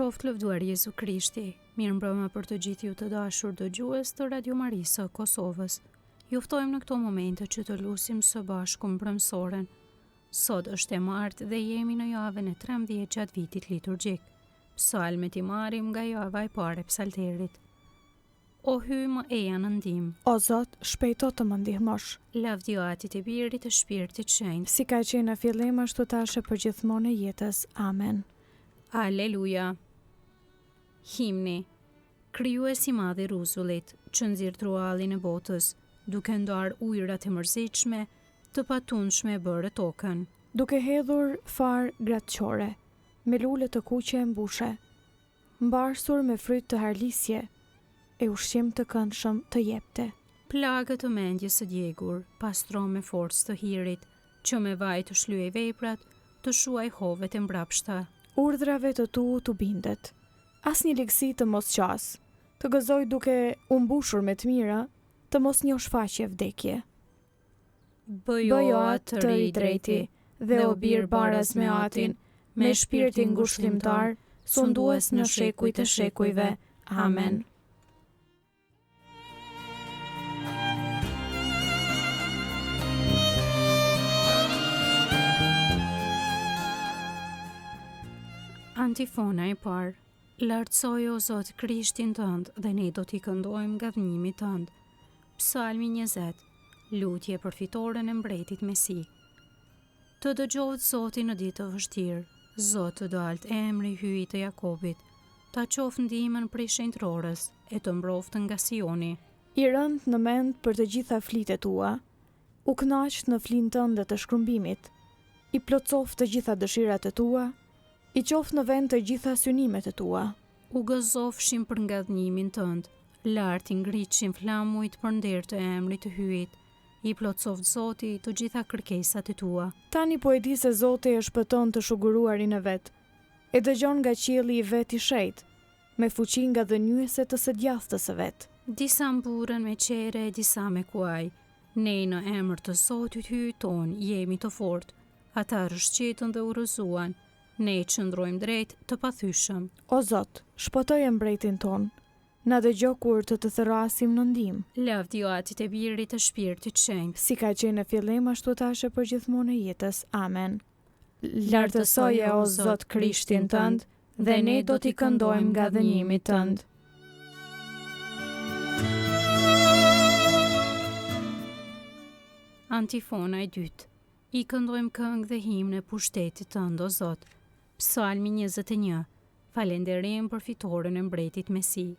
Qoftë lëvduar Jezu Krishti, mirëmbrëma për të gjithë ju të dashur dëgjues të Radio Marisë së Kosovës. Ju ftojmë në këto momente që të lusim së bashku mbrëmsoren. Sot është e martë dhe jemi në javën e 13 gjatë vitit liturgjik. Psalmet i marrim nga java e parë e psalterit. O hyj më eja në ndihmë. O Zot, shpejto të më ndihmosh. Lavdio Atit e Birit të Shpirtit Shenjtë. Si ka qenë në fillim ashtu tash për gjithmonë e jetës. Amen. Aleluja. Himni. Krijues i madh i rruzullit, që nxirr truallin e botës, duke ndarë ujërat e mërzitshme, të patundshme bërë tokën. Duke hedhur far gratëqore, me lule të kuqe e mbushe, mbarsur me fryt të harlisje, e ushqim të këndshëm të jepte. Plagët të mendjes së djegur, pastro me forcë të hirit, që me vaj të shlyej veprat, të shuaj hovet e mbrapshta. Urdhrave të tu të bindet, as një ligësi të mos qas, të gëzoj duke u mbushur me të mira, të mos njoh shfaqje vdekje. Bëjo atë të ri drejti, dhe o bir baras me atin, me shpirtin ngushëllimtar, sundues në shekujt e shekujve. Amen. Antifona e parë. Lartësoj o Zot Krishtin tënd dhe ne do t'i këndojmë nga dhënimi tënd. Psalmi 20. Lutje për fitoren e mbretit Mesi. Të dëgjohet Zoti në ditë të vështirë, Zot të dalt emri hyj të Jakobit, ta qof ndihmën prej shenjtërorës e të mbroftën nga Sioni. I rënd në mend për të gjitha flitet tua, u kënaq në flin tënde të shkrumbimit, i plotsof të gjitha dëshirat e tua, i qof në vend të gjitha synimet e tua. U gëzofshin për nga dhënimin tënd, lart i ngriqshin flamujt për nder të emrit të hyjit, i plotsoft Zoti të gjitha kërkesat e tua. Tani po e di se Zoti e shpëton të shuguruarin e vet, e dëgjon nga qielli i vet i shejt, me fuqi nga dhënjueset të së djathtës së vet. Disa mburën me qere e disa me kuaj. Ne në emër të Zotit hyjton jemi të fortë, ata rëshqetën dhe u rrëzuan. Ne qëndrojmë drejt të pathyeshëm. O Zot, shpëtoj mbretin ton, na dëgjo kur të thërrasim në ndihmë. Lavdio Atit e Birit të Shpirtit Shenjtë. Si ka qenë në fillim ashtu tash për gjithmonë e jetës. Amen. Lartësoje o Zot Krishtin tënd, dhe ne do t'i këndojmë nga dhënimi tënd. Antifona e dytë. I këndojmë këngë dhe himne pushtetit tënd o Zot. Psalmi 21. Falënderim për fitoren e mbretit Mesi.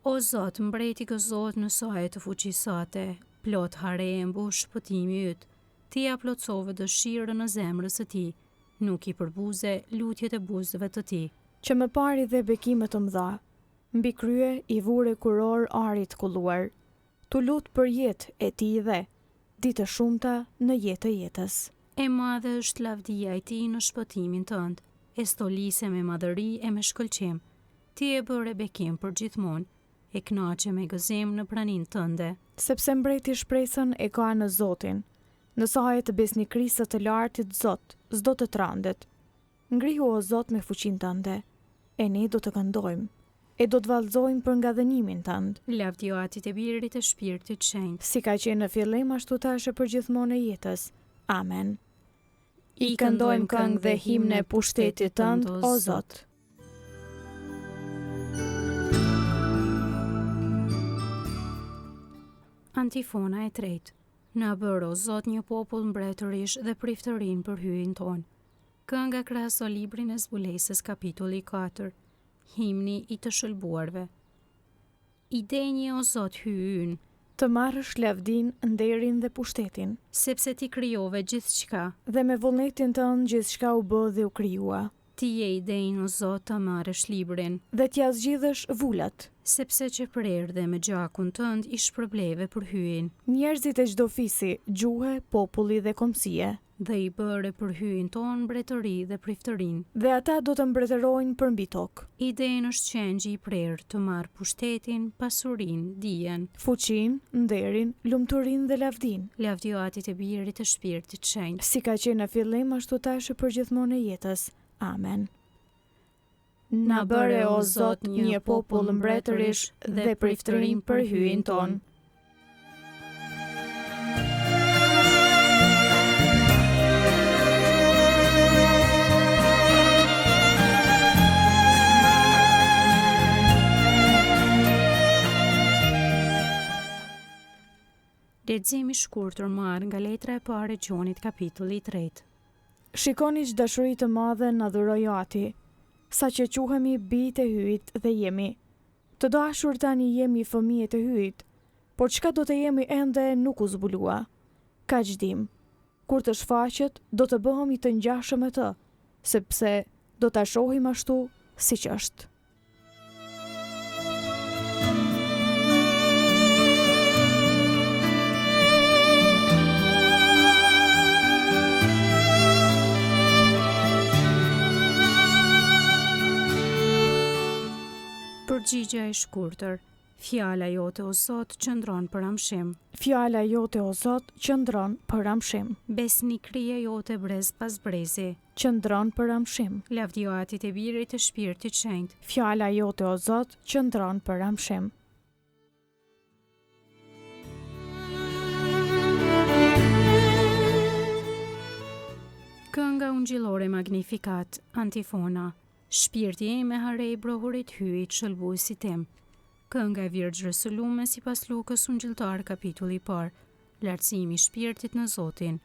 O Zot, mbreti gëzohet në saj të fuqisate, plot hare e mbush shpëtimi yt. Ti ja plotsove dëshirën në zemrës së tij, nuk i përbuze lutjet e buzëve të tij. Që më pari dhe bekime të mëdha, mbi krye i vure kuror arit kulluar. Tu lut për jetë e ti dhe ditë shumta në jetë e jetës. E madhe është lavdia e tij në shpëtimin tënd, e stolise me madhëri e me shkëlqim. Ti e bëre bekim për gjithmonë, e kënaqe me gëzim në praninë tënde. Sepse mbreti shpresën e ka në Zotin, në saj të besnikrisë të lartit Zot, s'do të trandet. Ngrihu o Zot me fuqinë tënde, e ne do të këndojmë, e do të vallëzojmë për nga dhënimin tënd. Lavdio Atit e Birit të Shpirtit Shenjtë. Si ka qenë në fillim ashtu tash për gjithmonë e jetës. Amen. I këndojmë këngë dhe himne pushtetit tënd, o Zot. Antifona e tretë. Na bër o Zot një popull mbretërish dhe priftërin për hyjin ton. Kënga krahaso librin e Zbulesës kapitulli 4. Himni i të shëlbuarve. I denjë o Zot hyjin, të marrësh lavdin, nderin dhe pushtetin, sepse ti krijove gjithçka, dhe me vullnetin tënd gjithçka u bë dhe u krijua. Ti je i denjë o Zot ta marrësh librin, dhe t'ja zgjidhësh vullat, sepse që për erdhe me gjakun tënd i shpërbleve për hyjin. Njerëzit e çdo fisi, gjuhe, populli dhe kombësie, dhe i bëre për hyjin ton mbretëri dhe priftërin. Dhe ata do të mbretërojnë për mbi tokë. Idenë është qengji i prerë të marrë pushtetin, pasurin, dijen, fuqin, nderin, lumturin dhe lavdin. Lavdio Atit e Birit të Shpirtit Shenjtë. Si ka qenë në fillim ashtu tash për gjithmonë e jetës. Amen. Na bëre o Zot një popull mbretërish dhe priftërim për hyin ton. Leximi i shkurtër marrë nga letra e parë e Gjonit kapitulli 3. Shikoni që dashuri të madhe na dhuroi Ati, sa që quhemi bijtë e hyjit dhe jemi. Të dashur tani jemi fëmijët e hyjit, por çka do të jemi ende nuk u zbulua. Kaq dim. Kur të shfaqet, do të bëhemi të ngjashëm me të, sepse do ta shohim ashtu siç është. Përgjigja e shkurtër. Fjala jote o Zot qëndron për amshim. Fjala jote o Zot qëndron për amshim. Besnikëria jote brez pas brezi. Qëndron për amshim. Lavdio Atit e Birit të Shpirtit Shenjtë. Fjala jote o Zot qëndron për amshim. Kënga ungjillore Magnificat, antifona. Shpirti im e harej brohurit hyjit shëlbuesi tim. Kënga e Virgjës së Lume sipas Lukës ungjilltar kapitulli i parë. Lartësimi i shpirtit në Zotin.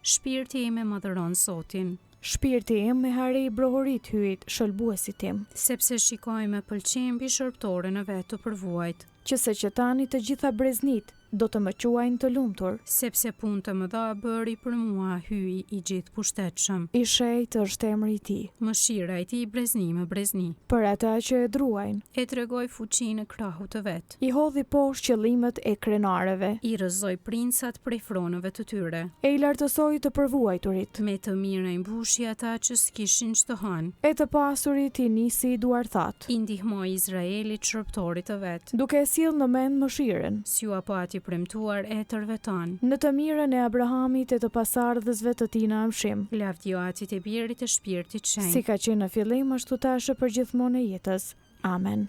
Shpirti im e madhëron Zotin. Shpirti im e harej brohurit hyjit shëlbuesi tim. Sepse shikoj me pëlqim mbi shërptorën e vet të përvuajt. Qëse që tani të gjitha breznit do të më quajnë të lumtur. Sepse punë të mëdha bëri për mua hyi i gjithë pushtetshëm. I shenjtë është emri i tij. Mëshira e tij brezni me brezni. Për ata që e druajnë. E tregoi fuqinë e krahut të vet. I hodhi poshtë qëllimet e krenarëve. I rrëzoi princat prej fronëve të tyre. E i lartësoi të përvuajturit. Me të mirë i mbushi ata që s'kishin ç'të hanë. E të pasurit i nisi i duarthat. I ndihmoi Izraelit shërptorit të vet. Duke sjell në mend mëshirën. Si u apati premtuar e tërveton. Në të mirën e Abrahamit e të pasardhësve të tij në amshim. Lavdio Atit e Birit të Shpirtit Shenjtë. Si ka qenë në fillim, ashtu tashë për gjithmonë e jetës. Amen.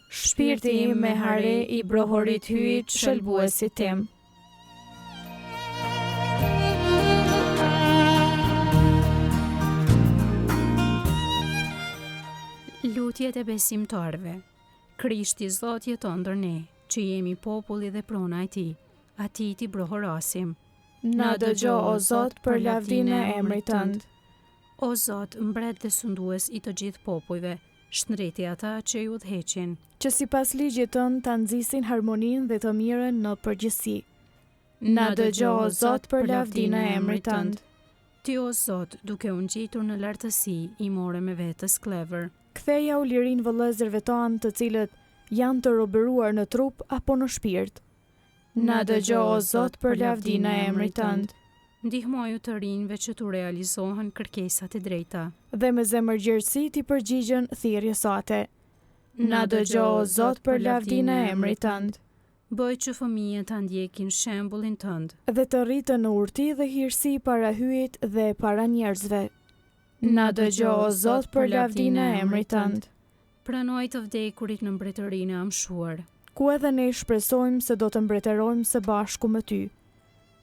Shpirti im me hare i brohorit hyjit shëlbuesit tim. Lutjet e besimtarve. Krishti Zot jeton ndër ne, që jemi populli dhe prona e tij. Atij ti brohorasim. Na dëgjo o Zot për lavdinë e emrit tënd. O Zot, mbret dhe sundues i të gjithë popujve, shndreti ata që ju udhëheqin. Që sipas ligjit tënd ta nxisin harmoninë dhe të mirën në përgjithësi. Na dëgjo o Zot për lavdinë e emrit tënd. Ti o Zot, duke u ngjitur në lartësi, i more me vetës klevër. Ktheja u lirin vëllezërve tanë të cilët janë të robëruar në trup apo në shpirt. Na dëgjo o Zot për lavdinë e emrit tënd. Ndihmoju të rinjve që tu realizohen kërkesat e drejta. Dhe me zemërgjerësi ti përgjigjen thirrjes sate. Na dëgjo o Zot për lavdinë e emrit tënd. Bëj që fëmijët ta ndjekin shembullin tënd. Dhe të rritën në urti dhe hirësi para hyjit dhe para njerëzve. Na dëgjo o Zot për lavdinë e emrit tënd. Pranoj të vdekurit në mbretërinë e amshuar. Ku edhe ne shpresojmë se do të mbretërojmë së bashku me ty.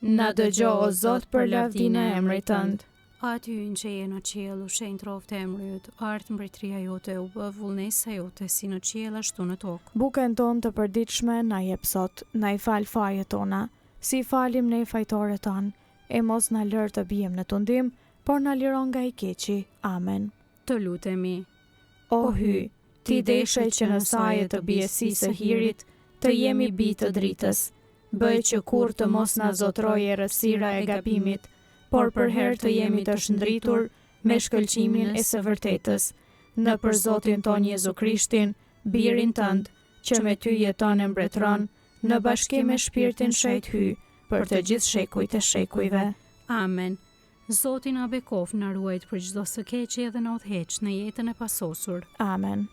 Na dëgjo o Zot për lavdinë e emrit tënd. Aty që je në qiell, u shenjë troftë emri yt, art mbretëria jote, u bë vullnesa jote si në qiell ashtu në tokë. Bukën tonë të përditshme na jep sot, na i fal fajet tona, si falim ne fajtorët tanë, e mos na lër të bijem në tundim, por na liron nga i keqi. Amen. Të lutemi. O hy, ti deshe që në saje të bjesisë së hirit, të jemi bijtë të dritës. Bëj që kur të mos na zotroje errësira e gabimit, por për herë të jemi të shndritur me shkëlqimin e së vërtetës, në për Zotin ton Jezu Krishtin, birin tënd, që me ty jeton e mbretëron, në bashkim me shpirtin shejt hy, për të gjithë shekujt e shekujve. Amen. Zoti na bekof na ruajt për çdo së keqe dhe na udhëheq në jetën e pasosur. Amen.